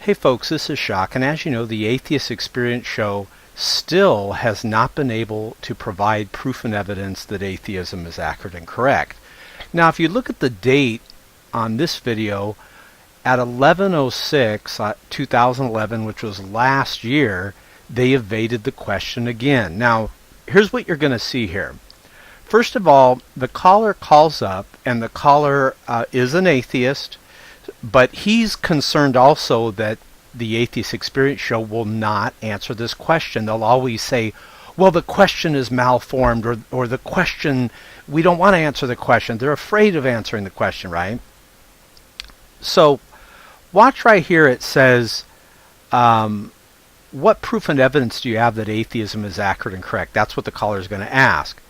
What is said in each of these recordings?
Hey folks, this is Shock, and as you know, the Atheist Experience Show still has not been able to provide proof and evidence that atheism is accurate and correct. Now, if you look at the date on this video, at 11:06, 2011, which was last year, they evaded the question again. Now, here's what you're going to see here. First of all, the caller calls up, and the caller is an atheist, but he's concerned also that the Atheist Experience Show will not answer this question. They'll always say, well, the question is malformed, or the question, we don't want to answer the question. They're afraid of answering the question, right? So watch right here. It says, what proof and evidence do you have that atheism is accurate and correct? That's what the caller is going to ask.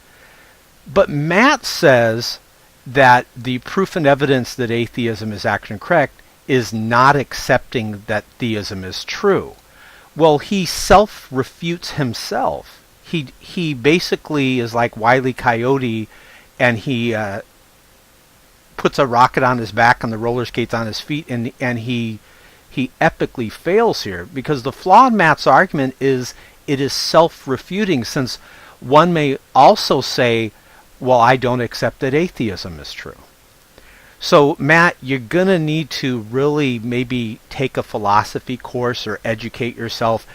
But Matt says that the proof and evidence that atheism is accurate and correct is not accepting that theism is true. Well, he self-refutes himself. He basically is like Wile E. Coyote, and he puts a rocket on his back and the roller skates on his feet, and he epically fails here, because the flaw in Matt's argument is it is self-refuting, since one may also say, well, I don't accept that atheism is true. So, Matt, you're going to need to really maybe take a philosophy course or educate yourself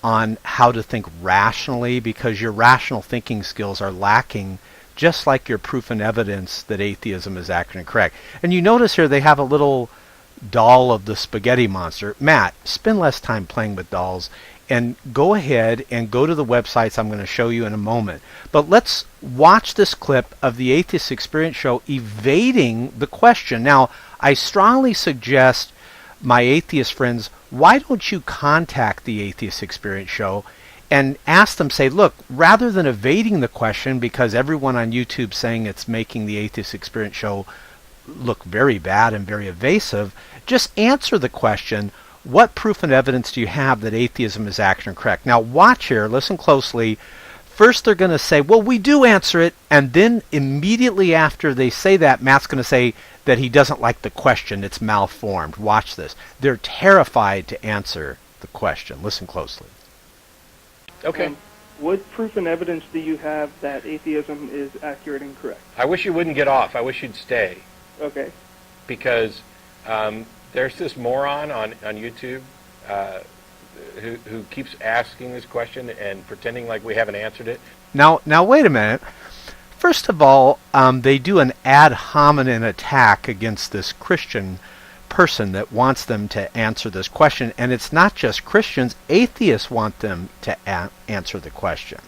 on how to think rationally, because your rational thinking skills are lacking, just like your proof and evidence that atheism is accurate and correct. And you notice here they have a little doll of the spaghetti monster. Matt, spend less time playing with dolls and go ahead and go to the websites I'm going to show you in a moment. But let's watch this clip of the Atheist Experience Show evading the question. Now, I strongly suggest, my atheist friends, why don't you contact the Atheist Experience Show and ask them, say, look, rather than evading the question, because everyone on YouTube saying it's making the Atheist Experience Show look very bad and very evasive, just answer the question, what proof and evidence do you have that atheism is accurate and correct? Now watch here, listen closely. First they're going to say, well, we do answer it, and then immediately after they say that, Matt's going to say that he doesn't like the question, it's malformed. Watch this. They're terrified to answer the question. Listen closely. Okay. What proof and evidence do you have that atheism is accurate and correct? I wish you wouldn't get off. I wish you'd stay. Okay. Because there's this moron on YouTube who keeps asking this question and pretending like we haven't answered it. Now wait a minute. First of all, they do an ad hominem attack against this Christian person that wants them to answer this question, and it's not just Christians. Atheists want them to answer the question.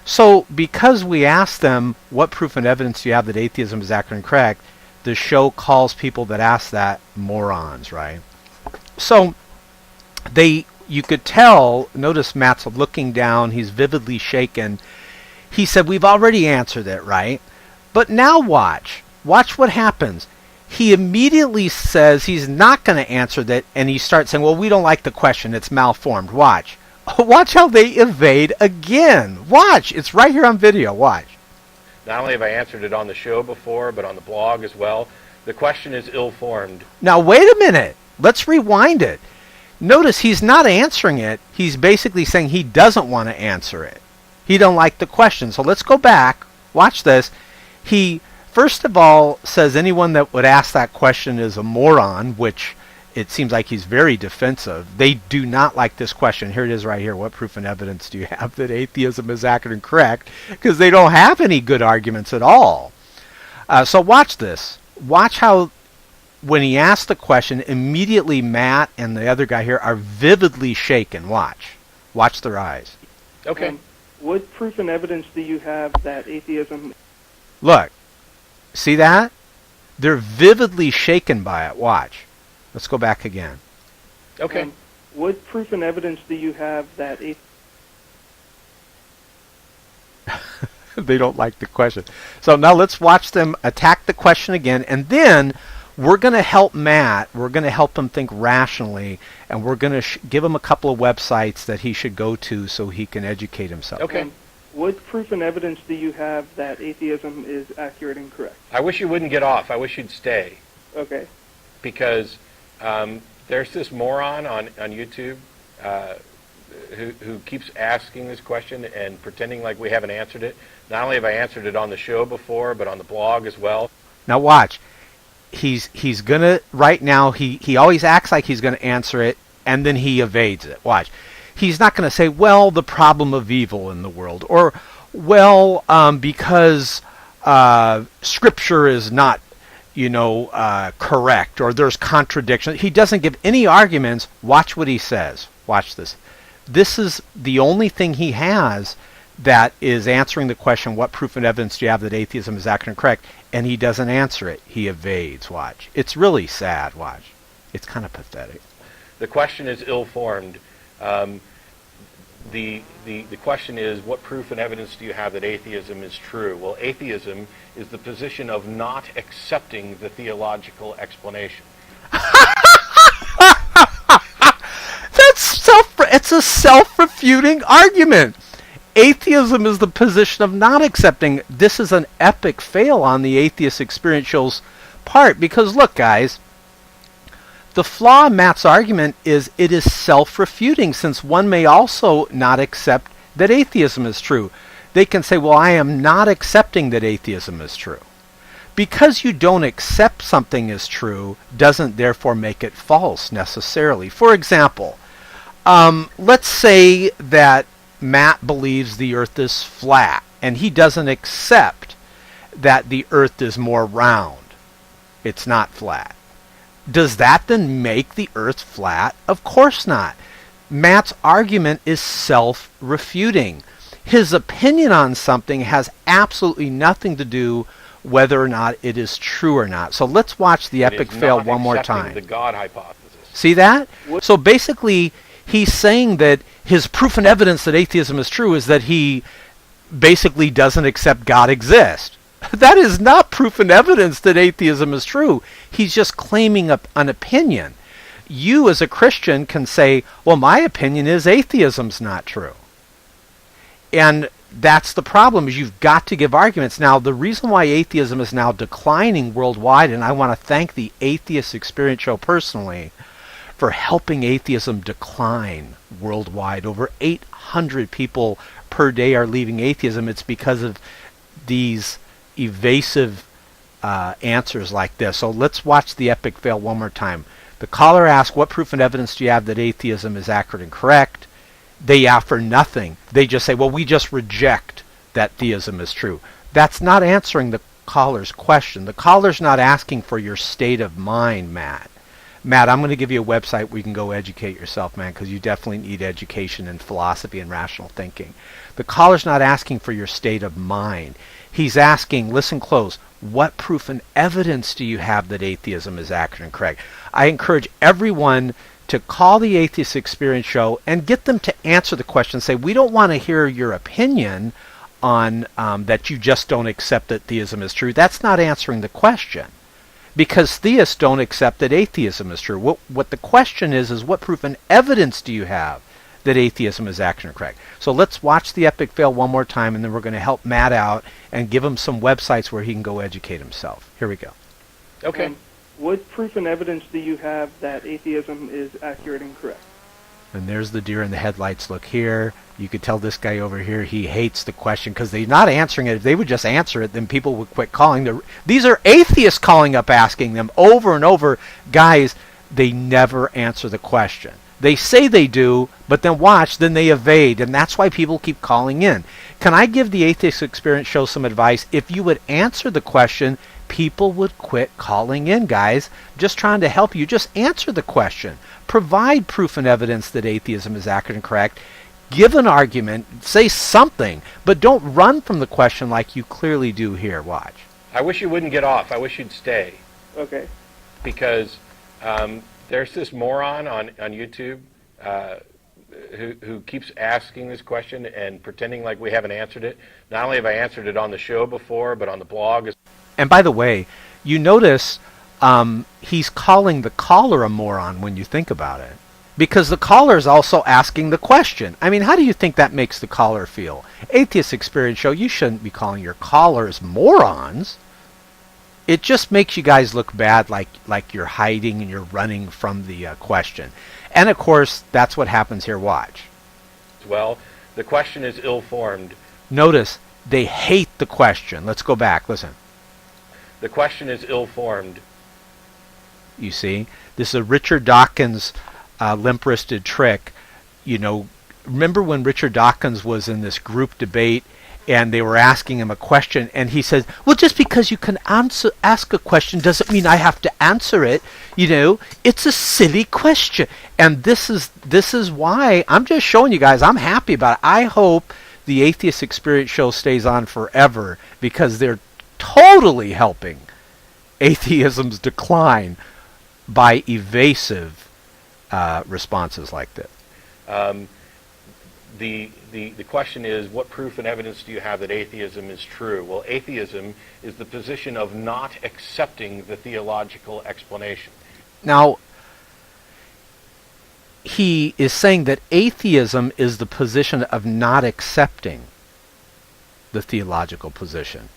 So because we ask them, what proof and evidence do you have that atheism is accurate and correct, the show calls people that ask that morons, right? So you could tell, notice Matt's looking down, he's vividly shaken. He said, we've already answered it, right? But now watch what happens. He immediately says he's not going to answer that, and he starts saying, well, we don't like the question, it's malformed. Watch how they evade again. Watch, it's right here on video, watch. Not only have I answered it on the show before, but on the blog as well. The question is ill-formed. Now wait a minute. Let's rewind it. Notice he's not answering it. He's basically saying he doesn't want to answer it. He don't like the question. So let's go back. Watch this. He, first of all, says anyone that would ask that question is a moron, which it seems like he's very defensive. They do not like this question. Here it is right here. What proof and evidence do you have that atheism is accurate and correct? Because they don't have any good arguments at all. So watch this. Watch how when he asks the question, immediately Matt and the other guy here are vividly shaken. Watch their eyes. Okay. What proof and evidence do you have that atheism... Look. See that? They're vividly shaken by it. Watch. Let's go back again. Okay. What proof and evidence do you have that they don't like the question. So now let's watch them attack the question again, and then we're going to help Matt. We're going to help him think rationally, and we're going to give him a couple of websites that he should go to so he can educate himself. Okay. What proof and evidence do you have that atheism is accurate and correct? I wish you wouldn't get off. I wish you'd stay. Okay. Because There's this moron on YouTube who keeps asking this question and pretending like we haven't answered it. Not only have I answered it on the show before, but on the blog as well. Now watch. He's gonna right now. He always acts like he's gonna answer it, and then he evades it. Watch. He's not gonna say, "Well, the problem of evil in the world," or, "Well, because Scripture is not, correct," or "There's contradiction." He doesn't give any arguments. Watch what he says. Watch this. This is the only thing he has that is answering the question, what proof and evidence do you have that atheism is accurate and correct? And he doesn't answer it. He evades. Watch. It's really sad. Watch. It's kind of pathetic. The question is ill-formed. The question is, what proof and evidence do you have that atheism is true? Well, atheism is the position of not accepting the theological explanation. It's a self-refuting argument. Atheism is the position of not accepting. This is an epic fail on the Atheist Experience Show's part, because look, guys, the flaw in Matt's argument is it is self-refuting, since one may also not accept that atheism is true. They can say, well, I am not accepting that atheism is true. Because you don't accept something as true doesn't therefore make it false necessarily. For example, let's say that Matt believes the earth is flat, and he doesn't accept that the earth is more round. It's not flat. Does that then make the earth flat? Of course not. Matt's argument is self-refuting. His opinion on something has absolutely nothing to do whether or not it is true or not. So let's watch the epic fail one more time. The God hypothesis. See that? So basically, he's saying that his proof and evidence that atheism is true is that he basically doesn't accept God exists. That is not proof and evidence that atheism is true. He's just claiming an opinion. You as a Christian can say, well, my opinion is atheism's not true. And that's the problem, is you've got to give arguments. Now, the reason why atheism is now declining worldwide, and I want to thank the Atheist Experience Show personally for helping atheism decline worldwide. Over 800 people per day are leaving atheism. It's because of these evasive answers like this. So let's watch the epic fail one more time. The caller asks, what proof and evidence do you have that atheism is accurate and correct? They offer nothing. They just say, well, we just reject that theism is true. That's not answering the caller's question. The caller's not asking for your state of mind, Matt. Matt, I'm going to give you a website where you can go educate yourself, man, because you definitely need education in philosophy and rational thinking. The caller's not asking for your state of mind. He's asking, listen close, what proof and evidence do you have that atheism is accurate and correct? I encourage everyone to call the Atheist Experience Show and get them to answer the question. Say, we don't want to hear your opinion on that you just don't accept that theism is true. That's not answering the question, because theists don't accept that atheism is true. What the question is what proof and evidence do you have that atheism is accurate and correct? So let's watch the epic fail one more time, and then we're going to help Matt out and give him some websites where he can go educate himself. Here we go. Okay. What proof and evidence do you have that atheism is accurate and correct? And there's the deer in the headlights. Look here. You could tell this guy over here, he hates the question because they're not answering it. If they would just answer it, then people would quit calling. These are atheists calling up asking them over and over. Guys, they never answer the question. They say they do, but then watch, then they evade, and that's why people keep calling in. Can I give the Atheist Experience Show some advice? If you would answer the question, people would quit calling in, guys. Just trying to help you. Just answer the question. Provide proof and evidence that atheism is accurate and correct. Give an argument. Say something, but don't run from the question like you clearly do here. Watch. I wish you wouldn't get off. I wish you'd stay. Okay. Because there's this moron on YouTube who keeps asking this question and pretending like we haven't answered it. Not only have I answered it on the show before, but on the blog. And by the way, you notice he's calling the caller a moron when you think about it, because the caller is also asking the question. I mean, how do you think that makes the caller feel? Atheist Experience Show, you shouldn't be calling your callers morons. It just makes you guys look bad, like you're hiding and you're running from the question. And of course, that's what happens here. Watch. Well, the question is ill-formed. Notice they hate the question. Let's go back. Listen. The question is ill-formed. You see, this is a Richard Dawkins limp-wristed trick. You know, remember when Richard Dawkins was in this group debate and they were asking him a question, and he said, well, just because you can ask a question doesn't mean I have to answer it. You know, it's a silly question. And this is why I'm just showing you guys I'm happy about it. I hope the Atheist Experience Show stays on forever, because they're totally helping atheism's decline by evasive responses like this. The question is, what proof and evidence do you have that atheism is true? Well, atheism is the position of not accepting the theological explanation. Now, he is saying that atheism is the position of not accepting the theological position.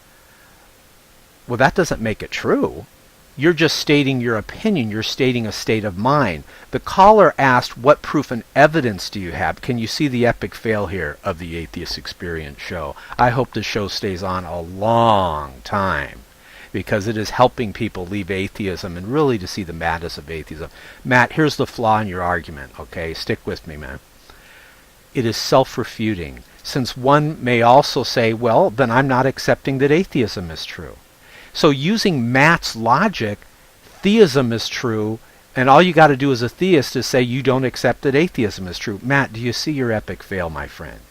Well, that doesn't make it true. You're just stating your opinion. You're stating a state of mind. The caller asked, what proof and evidence do you have? Can you see the epic fail here of the Atheist Experience Show? I hope the show stays on a long time, because it is helping people leave atheism and really to see the madness of atheism. Matt, here's the flaw in your argument, okay? Stick with me, man. It is self-refuting, since one may also say, well, then I'm not accepting that atheism is true. So using Matt's logic, theism is true, and all you got to do as a theist is say you don't accept that atheism is true. Matt, do you see your epic fail, my friend?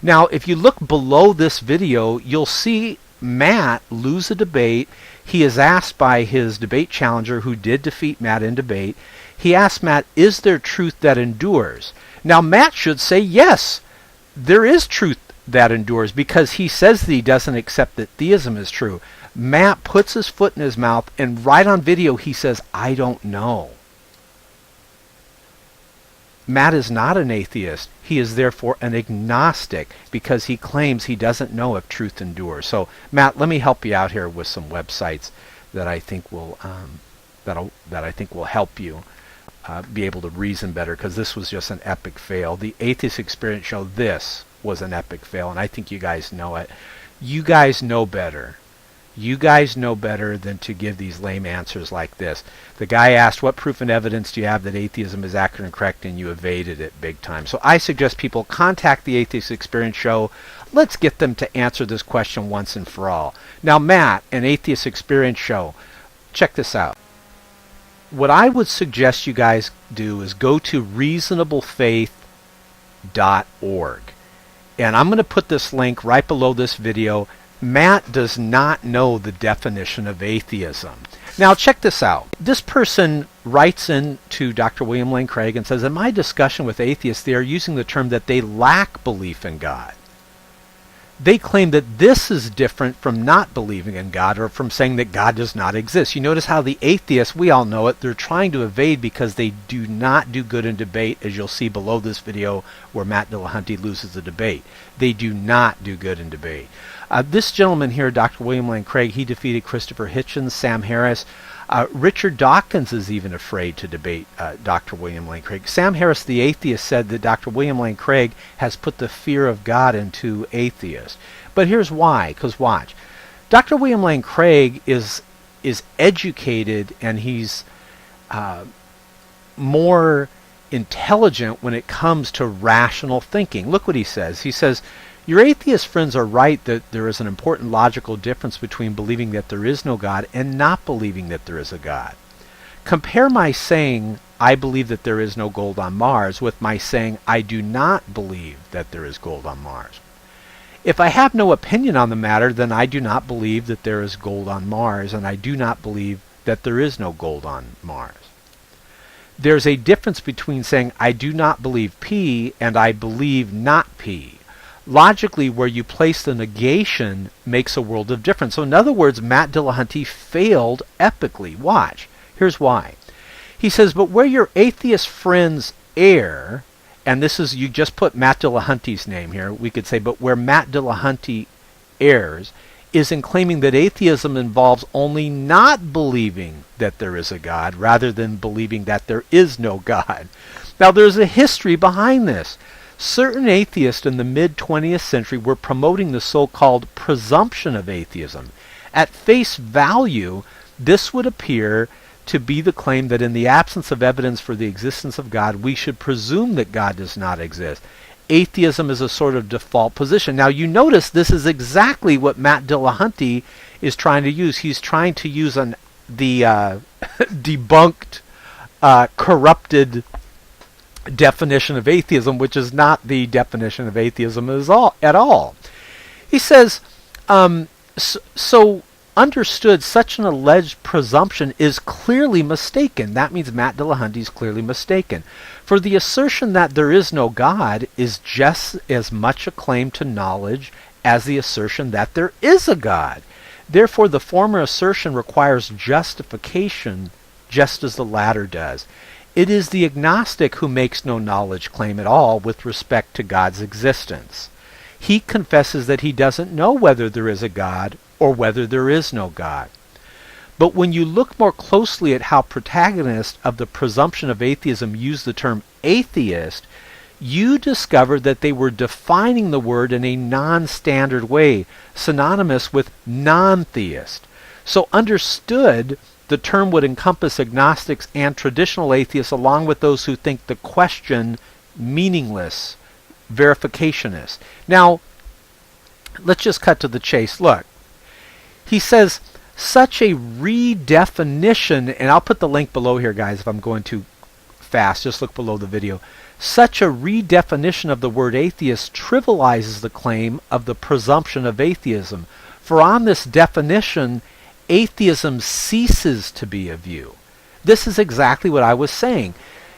Now, if you look below this video, you'll see Matt lose a debate. He is asked by his debate challenger, who did defeat Matt in debate. He asked Matt, is there truth that endures? Now, Matt should say yes, there is truth that endures, because he says that he doesn't accept that theism is true. Matt puts his foot in his mouth, and right on video he says, I don't know. Matt is not an atheist. He is therefore an agnostic, because he claims he doesn't know if truth endures. So, Matt, let me help you out here with some websites that I think will that I think will help you be able to reason better, because this was just an epic fail. The Atheist Experience Show, this was an epic fail, and I think you guys know it. You guys know better. You guys know better than to give these lame answers like this. The guy asked, what proof and evidence do you have that atheism is accurate and correct, and you evaded it big time. So I suggest people contact the Atheist Experience Show. Let's get them to answer this question once and for all. Now, Matt, an Atheist Experience Show, check this out. What I would suggest you guys do is go to reasonablefaith.org. And I'm going to put this link right below this video. Matt does not know the definition of atheism. Now, check this out. This person writes in to Dr. William Lane Craig and says, in my discussion with atheists, they are using the term that they lack belief in God. They claim that this is different from not believing in God, or from saying that God does not exist. You notice how the atheists, we all know it, they're trying to evade because they do not do good in debate, as you'll see below this video where Matt Dillahunty loses the debate. They do not do good in debate. This gentleman here, Dr. William Lane Craig, he defeated Christopher Hitchens, Sam Harris. Richard Dawkins is even afraid to debate Dr. William Lane Craig. Sam Harris, the atheist, said that Dr. William Lane Craig has put the fear of God into atheists. But here's why, because watch. Dr. William Lane Craig is educated, and he's more intelligent when it comes to rational thinking. Look what he says. He says, your atheist friends are right that there is an important logical difference between believing that there is no God and not believing that there is a God. Compare my saying, I believe that there is no gold on Mars, with my saying, I do not believe that there is gold on Mars. If I have no opinion on the matter, then I do not believe that there is gold on Mars, and I do not believe that there is no gold on Mars. There's a difference between saying, I do not believe P, and I believe not P. Logically, where you place the negation makes a world of difference. So in other words, Matt Dillahunty failed epically. Watch. Here's why. He says, but where your atheist friends err, and this is, you just put Matt Dillahunty's name here, we could say, but where Matt Dillahunty errs is in claiming that atheism involves only not believing that there is a God rather than believing that there is no God. Now, there's a history behind this. Certain atheists in the mid-20th century were promoting the so-called presumption of atheism. At face value, this would appear to be the claim that in the absence of evidence for the existence of God, we should presume that God does not exist. Atheism is a sort of default position. Now, you notice this is exactly what Matt Dillahunty is trying to use. He's trying to use the debunked, corrupted definition of atheism, which is not the definition of atheism at all. He says, so understood, such an alleged presumption is clearly mistaken. That means Matt Dillahunty is clearly mistaken. For the assertion that there is no God is just as much a claim to knowledge as the assertion that there is a God. Therefore, the former assertion requires justification just as the latter does. It is the agnostic who makes no knowledge claim at all with respect to God's existence. He confesses that he doesn't know whether there is a God or whether there is no God. But when you look more closely at how protagonists of the presumption of atheism use the term atheist, you discover that they were defining the word in a non-standard way, synonymous with non-theist. So understood, the term would encompass agnostics and traditional atheists, along with those who think the question meaningless, verificationist. Now, let's just cut to the chase. Look, he says, such a redefinition, and I'll put the link below here, guys, if I'm going too fast. Just look below the video. Such a redefinition of the word atheist trivializes the claim of the presumption of atheism. For on this definition, atheism ceases to be a view. This is exactly what I was saying.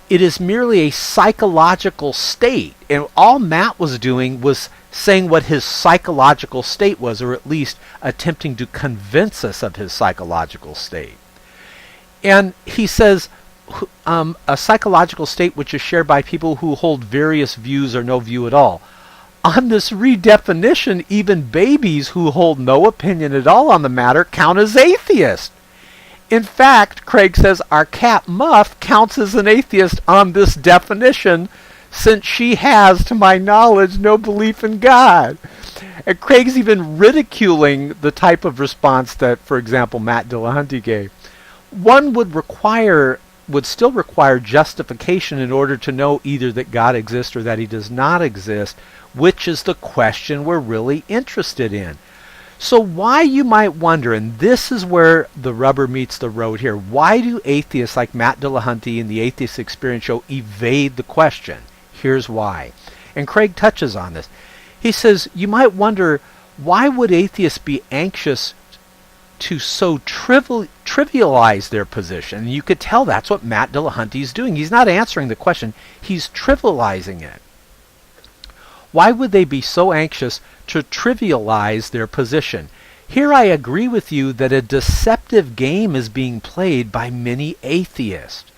It is merely a psychological state. And all Matt was doing was saying what his psychological state was, or at least attempting to convince us of his psychological state. And he says, a psychological state which is shared by people who hold various views or no view at all. On this redefinition, even babies who hold no opinion at all on the matter count as atheists. In fact, Craig says our cat Muff counts as an atheist on this definition, since she has, to my knowledge, no belief in God. And Craig's even ridiculing the type of response that, for example, Matt Dillahunty gave. One would still require justification in order to know either that God exists or that he does not exist, which is the question we're really interested in. So why, you might wonder, and this is where the rubber meets the road here, why do atheists like Matt Dillahunty and the Atheist Experience Show evade the question? Here's why. And Craig touches on this. He says, you might wonder, why would atheists be anxious to so trivialize their position? And you could tell that's what Matt Dillahunty is doing. He's not answering the question. He's trivializing it. Why would they be so anxious to trivialize their position? Here I agree with you that a deceptive game is being played by many atheists.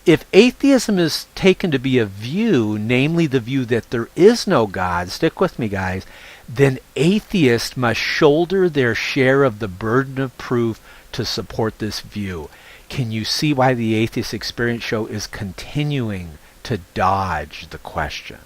If atheism is taken to be a view, namely the view that there is no God, stick with me guys, then atheists must shoulder their share of the burden of proof to support this view. Can you see why the Atheist Experience Show is continuing to dodge the question?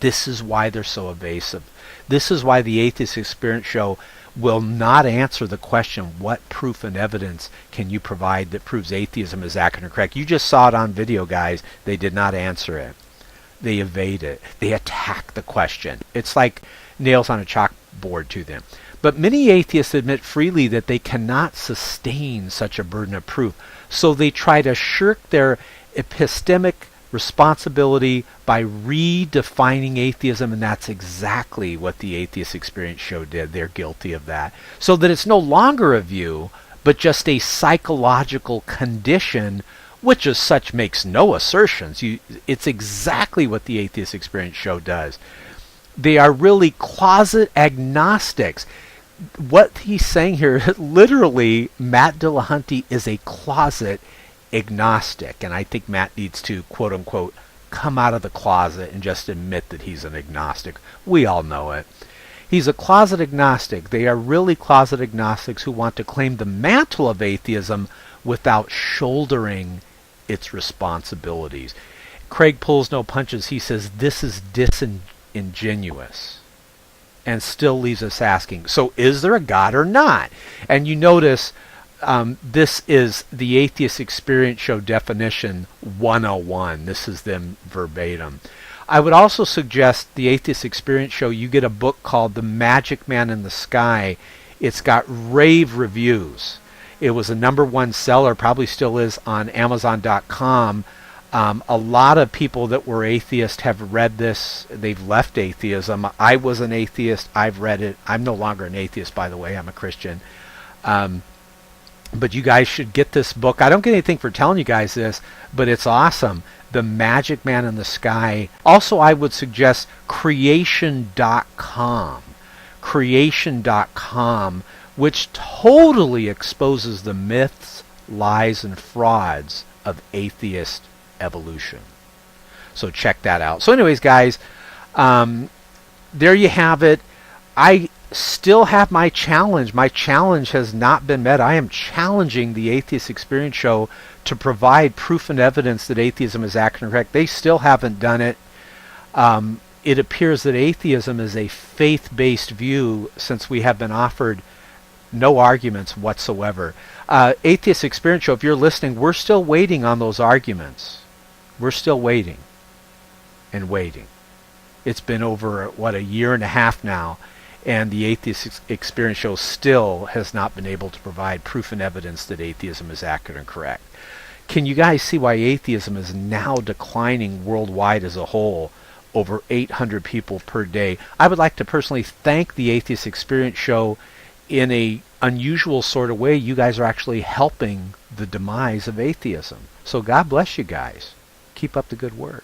This is why they're so evasive. This is why the Atheist Experience Show will not answer the question, what proof and evidence can you provide that proves atheism is accurate and correct? You just saw it on video, guys. They did not answer it. They evade it. They attack the question. It's like nails on a chalkboard to them. But many atheists admit freely that they cannot sustain such a burden of proof. So they try to shirk their epistemic responsibility by redefining atheism, and that's exactly what the Atheist Experience Show did. They're guilty of that. So that it's no longer a view, but just a psychological condition, which as such makes no assertions. It's exactly what the Atheist Experience Show does. They are really closet agnostics. What he's saying here, literally, Matt Dillahunty is a closet agnostic, and I think Matt needs to, quote unquote, come out of the closet and just admit that he's an agnostic. We all know it. He's a closet agnostic. They are really closet agnostics who want to claim the mantle of atheism without shouldering its responsibilities. Craig pulls no punches. He says this is disingenuous, and still leaves us asking, so is there a God or not? And you notice this is the Atheist Experience Show definition 101. This is them verbatim. I would also suggest the Atheist Experience Show, you get a book called The Magic Man in the Sky. It's got rave reviews. It was a #1 seller, probably still is, on Amazon.com. A lot of people that were atheists have read this. They've left atheism. I was an atheist. I've read it. I'm no longer an atheist, by the way. I'm a Christian. But you guys should get this book. I don't get anything for telling you guys this, but it's awesome. The Magic Man in the Sky. Also, I would suggest creation.com. Creation.com, which totally exposes the myths, lies, and frauds of atheist evolution. So check that out. So anyways, guys, there you have it. I still have my challenge. My challenge has not been met. I am challenging the Atheist Experience Show to provide proof and evidence that atheism is accurate and correct. They still haven't done it. It appears that atheism is a faith-based view, since we have been offered no arguments whatsoever. Atheist Experience Show, if you're listening, we're still waiting on those arguments. We're still waiting and waiting. It's been over, a year and a half now, and the Atheist Experience Show still has not been able to provide proof and evidence that atheism is accurate and correct. Can you guys see why atheism is now declining worldwide as a whole? Over 800 people per day. I would like to personally thank the Atheist Experience Show in a unusual sort of way. You guys are actually helping the demise of atheism. So God bless you guys. Keep up the good work.